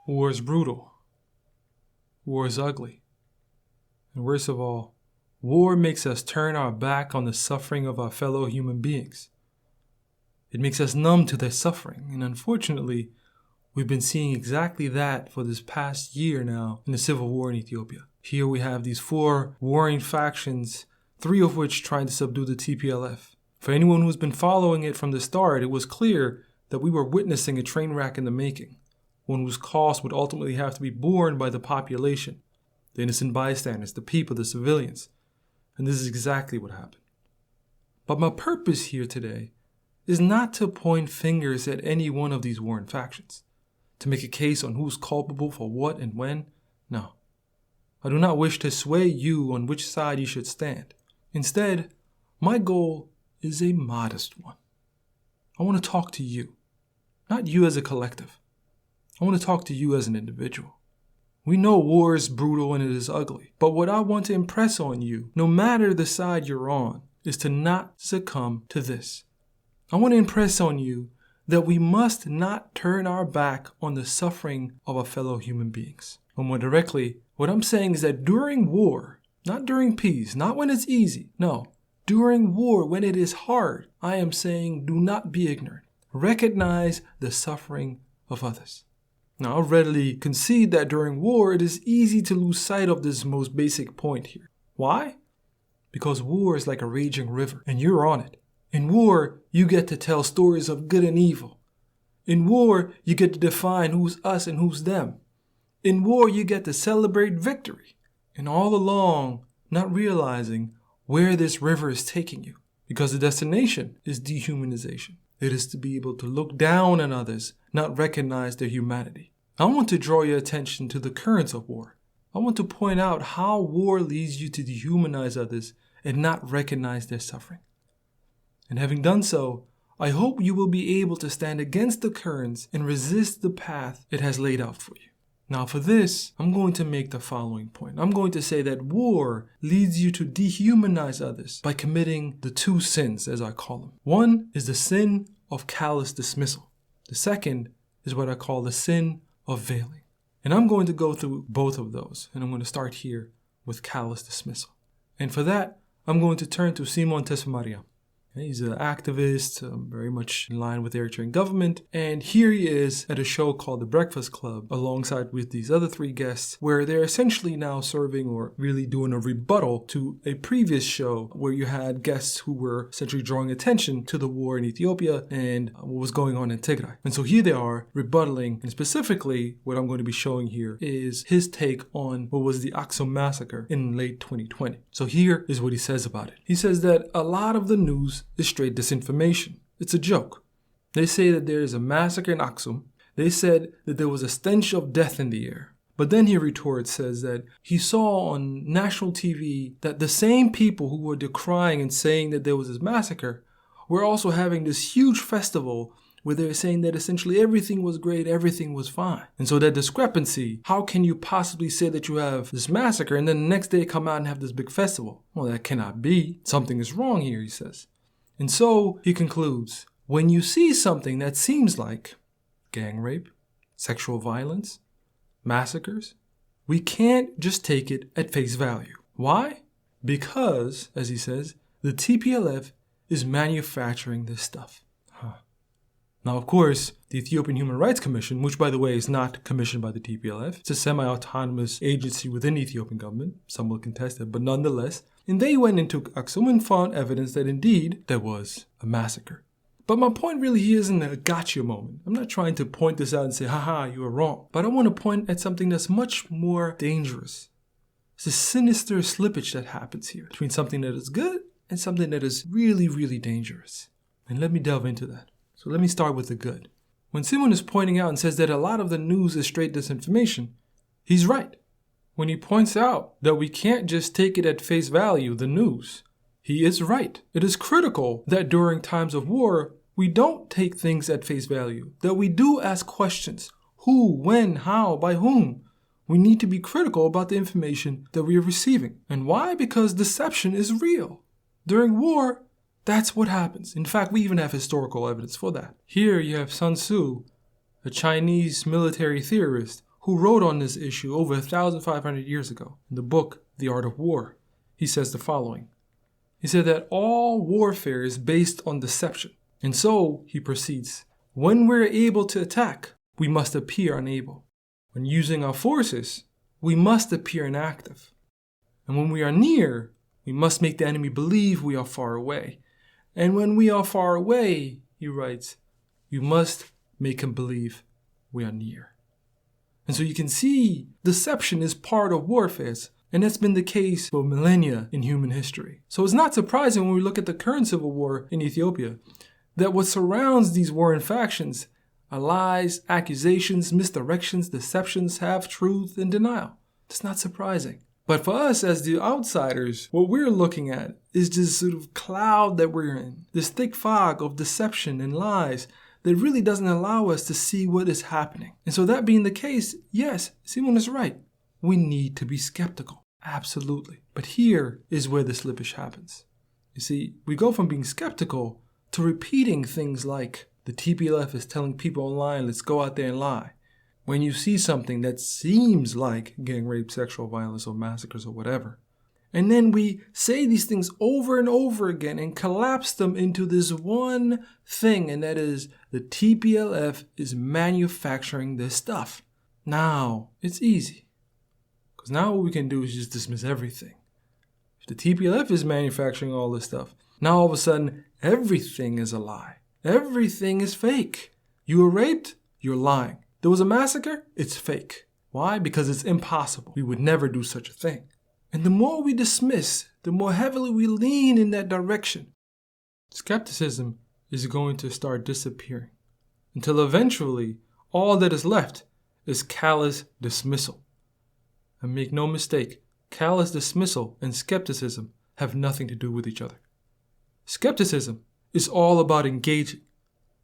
War is brutal. War is ugly. And worst of all, war makes us turn our back on the suffering of our fellow human beings. It makes us numb to their suffering, and unfortunately, we've been seeing exactly that for this past year now in the civil war in Ethiopia. Here we have these 4 warring factions, 3 of which trying to subdue the TPLF. For anyone who's been following it from the start, it was clear that we were witnessing a train wreck in the making, one whose cost would ultimately have to be borne by the population, the innocent bystanders, the people, the civilians. And this is exactly what happened. But my purpose here today is not to point fingers at any one of these warring factions, to make a case on who's culpable for what and when. No. I do not wish to sway you on which side you should stand. Instead, my goal is a modest one. I want to talk to you, not you as a collective. I want to talk to you as an individual. We know war is brutal and it is ugly, but what I want to impress on you, no matter the side you're on, is to not succumb to this. I want to impress on you that we must not turn our back on the suffering of our fellow human beings. Or more directly, what I'm saying is that during war, not during peace, not when it's easy, no, during war when it is hard, I am saying do not be ignorant. Recognize the suffering of others. Now, I'll readily concede that during war, it is easy to lose sight of this most basic point here. Why? Because war is like a raging river, and you're on it. In war, you get to tell stories of good and evil. In war, you get to define who's us and who's them. In war, you get to celebrate victory. And all along, not realizing where this river is taking you. Because the destination is dehumanization. It is to be able to look down on others, not recognize their humanity. I want to draw your attention to the currents of war. I want to point out how war leads you to dehumanize others and not recognize their suffering. And having done so, I hope you will be able to stand against the currents and resist the path it has laid out for you. Now for this, I'm going to make the following point. I'm going to say that war leads you to dehumanize others by committing the 2 sins, as I call them. One is the sin of callous dismissal. The second is what I call the sin of veiling. And I'm going to go through both of those, and I'm going to start here with callous dismissal. And for that, I'm going to turn to Simon Tesfamariam. He's an activist, very much in line with the Eritrean government. And here he is at a show called The Breakfast Club, alongside with these other 3 guests, where they're essentially now serving or really doing a rebuttal to a previous show where you had guests who were essentially drawing attention to the war in Ethiopia and what was going on in Tigray. And so here they are rebuttaling, and specifically what I'm going to be showing here is his take on what was the Aksum massacre in late 2020. So here is what he says about it. He says that a lot of the news is straight disinformation. It's a joke. They say that there is a massacre in Aksum. They said that there was a stench of death in the air. But then he retorts, says that he saw on national TV that the same people who were decrying and saying that there was this massacre were also having this huge festival where they're saying that essentially everything was great, everything was fine. And so that discrepancy, how can you possibly say that you have this massacre and then the next day come out and have this big festival? Well, that cannot be. Something is wrong here, he says. And so he concludes, when you see something that seems like gang rape, sexual violence, massacres, we can't just take it at face value. Why? Because, as he says, the TPLF is manufacturing this stuff. Now, of course, the Ethiopian Human Rights Commission, which, by the way, is not commissioned by the TPLF, it's a semi-autonomous agency within the Ethiopian government. Some will contest it, but nonetheless. And they went into Aksum and found evidence that indeed there was a massacre. But my point really here isn't a gotcha moment. I'm not trying to point this out and say, haha, you were wrong. But I want to point at something that's much more dangerous. It's a sinister slippage that happens here between something that is good and something that is really, really dangerous. And let me delve into that. So let me start with the good. When Simon is pointing out and says that a lot of the news is straight disinformation, he's right. When he points out that we can't just take it at face value, the news, he is right. It is critical that during times of war, we don't take things at face value, that we do ask questions. Who, when, how, by whom? We need to be critical about the information that we are receiving. And why? Because deception is real. During war, that's what happens. In fact, we even have historical evidence for that. Here you have Sun Tzu, a Chinese military theorist, who wrote on this issue over 1,500 years ago in the book, The Art of War. He says the following. He said that all warfare is based on deception. And so, he proceeds, when we're able to attack, we must appear unable. When using our forces, we must appear inactive. And when we are near, we must make the enemy believe we are far away. And when we are far away, he writes, we must make him believe we are near. And so you can see deception is part of warfare. And that's been the case for millennia in human history. So it's not surprising when we look at the current civil war in Ethiopia that what surrounds these warring factions are lies, accusations, misdirections, deceptions, half-truth, and denial. It's not surprising. But for us as the outsiders, what we're looking at is this sort of cloud that we're in, this thick fog of deception and lies that really doesn't allow us to see what is happening. And so that being the case, yes, Simon is right. We need to be skeptical. Absolutely. But here is where the slippage happens. You see, we go from being skeptical to repeating things like the TPLF is telling people online, let's go out there and lie. When you see something that seems like gang rape, sexual violence, or massacres or whatever. And then we say these things over and over again and collapse them into this one thing, and that is the TPLF is manufacturing this stuff. Now, it's easy. Because now what we can do is just dismiss everything. If the TPLF is manufacturing all this stuff, now all of a sudden, everything is a lie. Everything is fake. You were raped? You're lying. There was a massacre? It's fake. Why? Because it's impossible. We would never do such a thing. And the more we dismiss, the more heavily we lean in that direction, skepticism is going to start disappearing. Until eventually, all that is left is callous dismissal. And make no mistake, callous dismissal and skepticism have nothing to do with each other. Skepticism is all about engaging.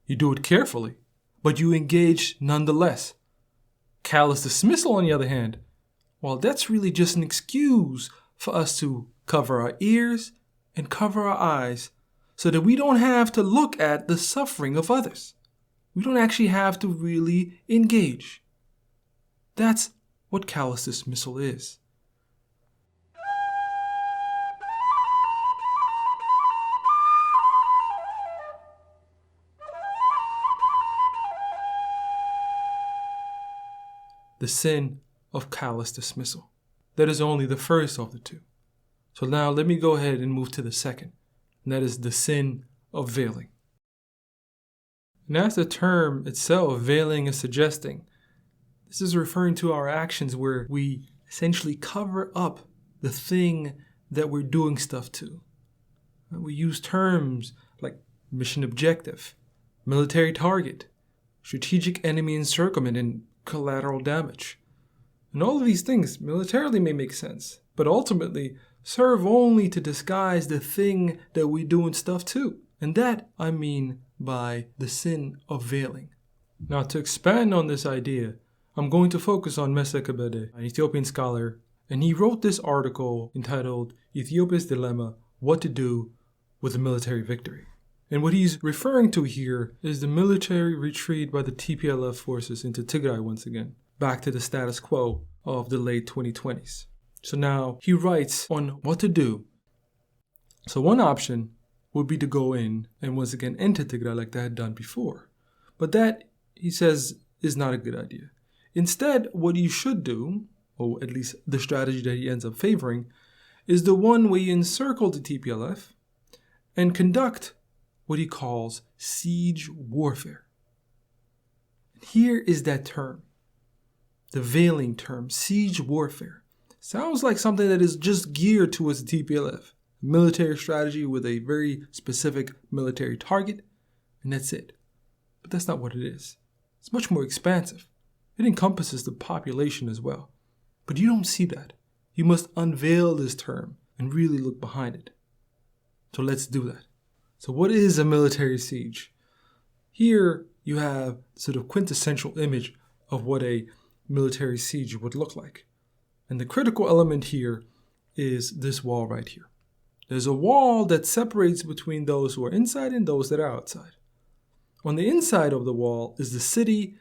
You do it carefully, but you engage nonetheless. Callous dismissal, on the other hand, well, that's really just an excuse for us to cover our ears and cover our eyes so that we don't have to look at the suffering of others. We don't actually have to really engage. That's what callous dismissal is. The sin of callous dismissal. That is only the first of the two. So now let me go ahead and move to the second, and that is the sin of veiling. And as the term itself, veiling, is suggesting, this is referring to our actions where we essentially cover up the thing that we're doing stuff to. We use terms like mission objective, military target, strategic enemy encirclement, and collateral damage. And all of these things militarily may make sense, but ultimately serve only to disguise the thing that we do and stuff too. And that I mean by the sin of veiling. Now, to expand on this idea, I'm going to focus on Mesa Kabede, an Ethiopian scholar, and he wrote this article entitled Ethiopia's Dilemma, What to Do with a Military Victory. And what he's referring to here is the military retreat by the TPLF forces into Tigray once again, back to the status quo of the late 2020s. So now he writes on what to do. So one option would be to go in and once again enter Tigray like they had done before. But that, he says, is not a good idea. Instead, what you should do, or at least the strategy that he ends up favoring, is the one where you encircle the TPLF and conduct what he calls siege warfare. Here is that term, the veiling term, siege warfare. Sounds like something that is just geared towards the TPLF, military strategy with a very specific military target, and that's it. But that's not what it is. It's much more expansive. It encompasses the population as well. But you don't see that. You must unveil this term and really look behind it. So let's do that. So what is a military siege? Here you have sort of quintessential image of what a military siege would look like. And the critical element here is this wall right here. There's a wall that separates between those who are inside and those that are outside. On the inside of the wall is the city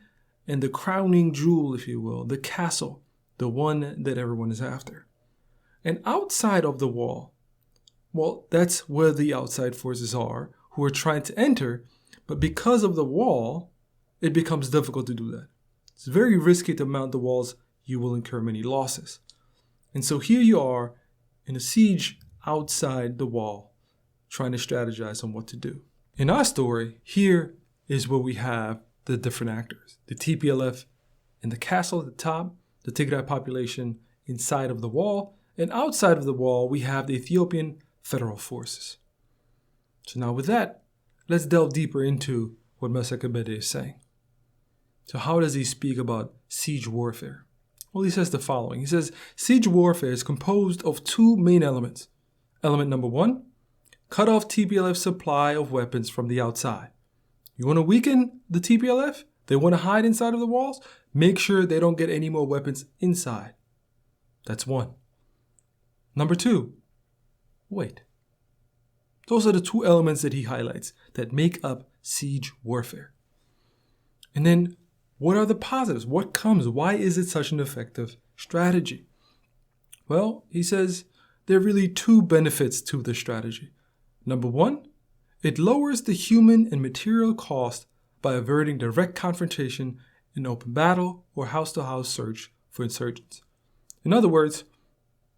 and the crowning jewel, if you will, the castle, the one that everyone is after. And outside of the wall, well, that's where the outside forces are who are trying to enter, but because of the wall, it becomes difficult to do that. It's very risky to mount the walls. You will incur many losses. And so here you are in a siege outside the wall, trying to strategize on what to do. In our story, here is where we have the different actors. The TPLF in the castle at the top, the Tigray population inside of the wall, and outside of the wall, we have the Ethiopian federal forces. So now with that, let's delve deeper into what Mesekabede is saying. So how does he speak about siege warfare? Well, he says the following. He says, siege warfare is composed of two main elements. Element number one, cut off TPLF's supply of weapons from the outside. You want to weaken the TPLF? They want to hide inside of the walls? Make sure they don't get any more weapons inside. That's one. Number two, wait. Those are the two elements that he highlights that make up siege warfare. And then, what are the positives? What comes? Why is it such an effective strategy? Well, he says there are really two benefits to the strategy. Number one, it lowers the human and material cost by averting direct confrontation in open battle or house-to-house search for insurgents. In other words,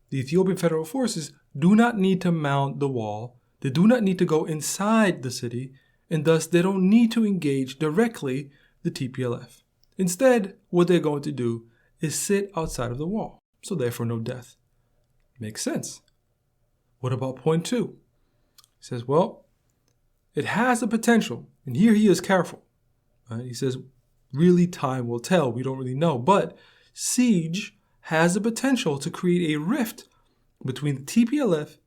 the Ethiopian Federal Forces do not need to mount the wall, they do not need to go inside the city, and thus they don't need to engage directly the TPLF. Instead, what they're going to do is sit outside of the wall, so therefore no death. Makes sense. What about point two? He says, well, it has the potential, and here he is careful. He says, really time will tell, we don't really know, but siege has the potential to create a rift between the TPLF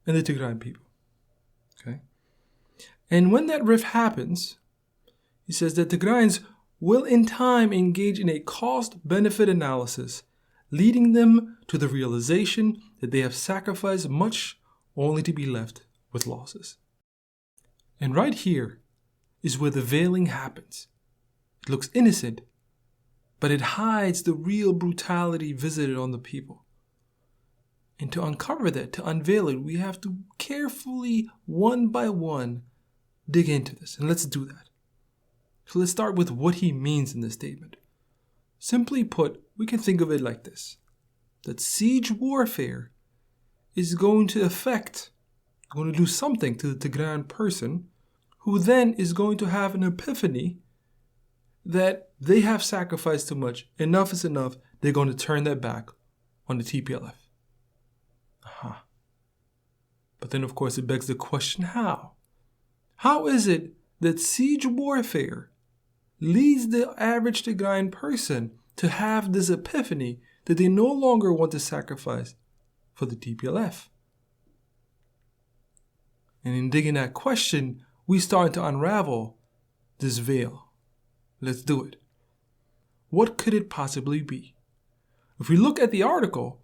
and the Tigrayan people. Okay? And when that rift happens, he says that Tigrayans will in time engage in a cost-benefit analysis, leading them to the realization that they have sacrificed much only to be left with losses. And right here is where the veiling happens. It looks innocent, but it hides the real brutality visited on the people. And to uncover that, to unveil it, we have to carefully, one by one, dig into this. And let's do that. So let's start with what he means in this statement. Simply put, we can think of it like this. That siege warfare is going to do something to the Tigrayan person, who then is going to have an epiphany that they have sacrificed too much. Enough is enough. They're going to turn their back on the TPLF. But then, of course, it begs the question, how? How is it that siege warfare leads the average Tigrayan person to have this epiphany that they no longer want to sacrifice for the TPLF? And in digging that question, we start to unravel this veil. Let's do it. What could it possibly be? If we look at the article,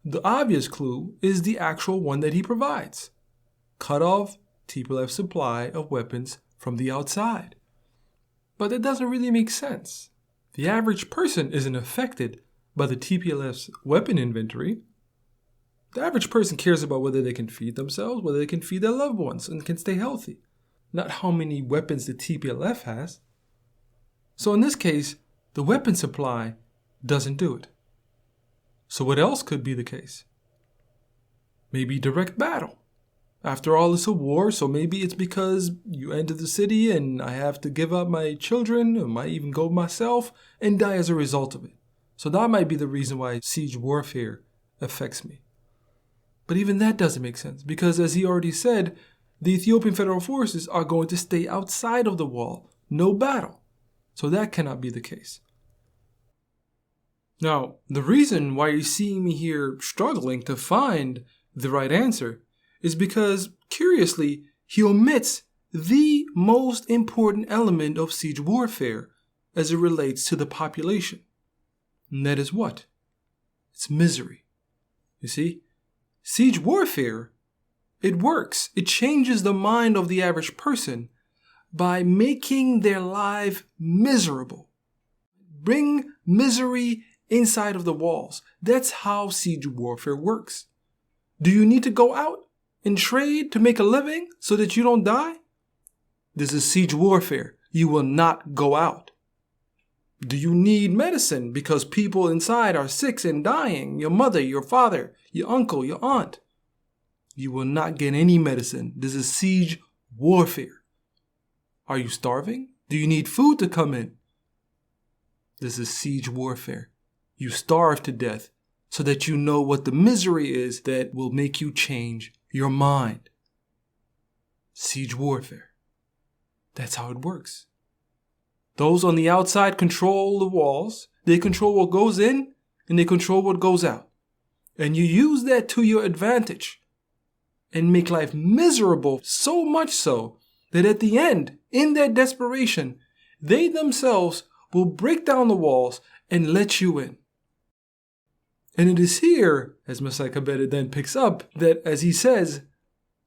the obvious clue is the actual one that he provides. Cut off TPLF supply of weapons from the outside. But it doesn't really make sense. The average person isn't affected by the TPLF's weapon inventory. The average person cares about whether they can feed themselves, whether they can feed their loved ones, and can stay healthy. Not how many weapons the TPLF has. So in this case, the weapon supply doesn't do it. So what else could be the case? Maybe direct battle. After all, it's a war, so maybe it's because you enter the city and I have to give up my children, or might even go myself, and die as a result of it. So that might be the reason why siege warfare affects me. But even that doesn't make sense, because as he already said, the Ethiopian Federal Forces are going to stay outside of the wall, no battle. So that cannot be the case. Now, the reason why you're seeing me here struggling to find the right answer is because, curiously, he omits the most important element of siege warfare as it relates to the population. And that is what? It's misery. You see, siege warfare, it works. It changes the mind of the average person by making their life miserable. bring misery inside of the walls. That's how siege warfare works. Do you need to go out and trade to make a living so that you don't die? This is siege warfare. You will not go out. Do you need medicine because people inside are sick and dying? Your mother, your father, your uncle, your aunt. You will not get any medicine. This is siege warfare. Are you starving? Do you need food to come in? This is siege warfare. You starve to death so that you know what the misery is that will make you change your mind. Siege warfare. That's how it works. Those on the outside control the walls. They control what goes in and they control what goes out. And you use that to your advantage and make life miserable, so much so that at the end, in their desperation, they themselves will break down the walls and let you in. And it is here, as Masai Kabede then picks up, that, as he says,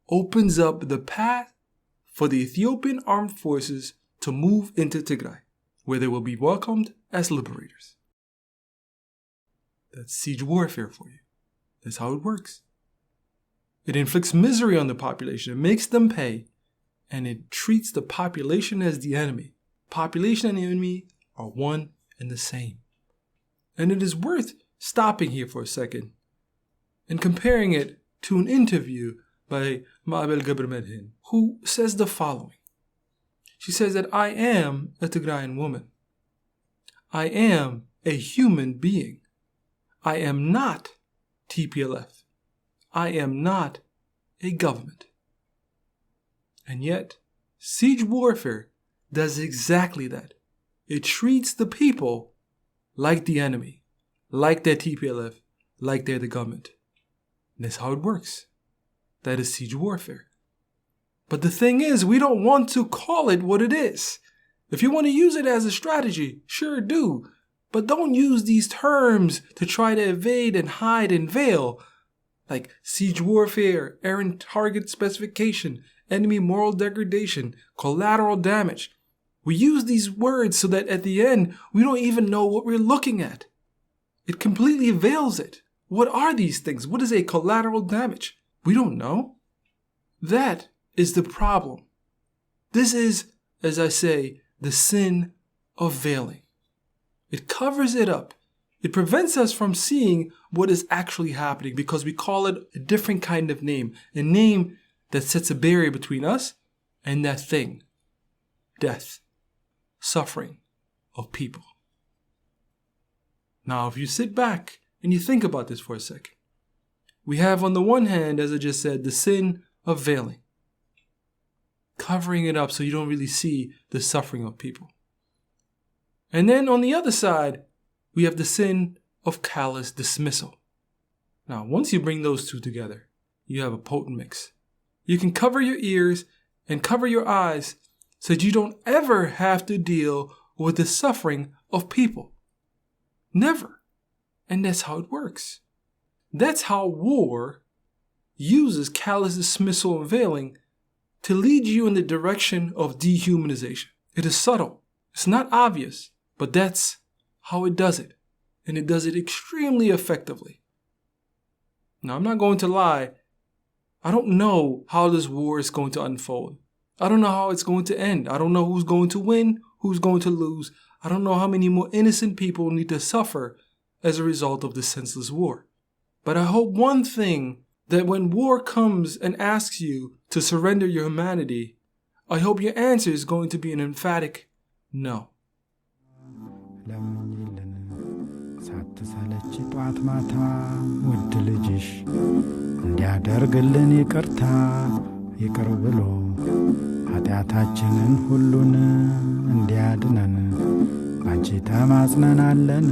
opens up the path for the Ethiopian armed forces to move into Tigray, where they will be welcomed as liberators. That's siege warfare for you. That's how it works. It inflicts misery on the population. It makes them pay. And it treats the population as the enemy. Population and the enemy are one and the same. And it is worth stopping here for a second and comparing it to an interview by Ma'abel Gebremedhin, who says the following. She says that I am a Tigrayan woman. I am a human being. I am not TPLF. I am not a government. And yet, siege warfare does exactly that. It treats the people like the enemy, like they're TPLF, like they're the government. And that's how it works. That is siege warfare. But the thing is, we don't want to call it what it is. If you want to use it as a strategy, sure do. But don't use these terms to try to evade and hide and veil, like siege warfare, errant target specification, enemy moral degradation, collateral damage. We use these words so that at the end, we don't even know what we're looking at. It completely veils it. What are these things? What is a collateral damage? We don't know. That is the problem. This is, as I say, the sin of veiling. It covers it up. It prevents us from seeing what is actually happening because we call it a different kind of name, a name that sets a barrier between us and that thing, death, suffering of people. Now, if you sit back and you think about this for a second, we have on the one hand, as I just said, the sin of veiling, covering it up so you don't really see the suffering of people. And then on the other side, we have the sin of callous dismissal. Now, once you bring those two together, you have a potent mix. You can cover your ears and cover your eyes so that you don't ever have to deal with the suffering of people. Never. And that's how it works. That's how war uses callous dismissal and veiling to lead you in the direction of dehumanization. It is subtle. It's not obvious, but that's how it does it. And it does it extremely effectively. Now, I'm not going to lie. I don't know how this war is going to unfold. I don't know how it's going to end. I don't know who's going to win, who's going to lose. I don't know how many more innocent people need to suffer as a result of this senseless war. But I hope one thing, that when war comes and asks you to surrender your humanity, I hope your answer is going to be an emphatic no. ሳትሰለች ጧት ማታ ውድ ልጅሽ እንዲያደርግልን ይቅርታ ይቅር ብሎ ኃጢአታችንን ሁሉን እንዲያድነን ባንቺ ተማጽነናለን።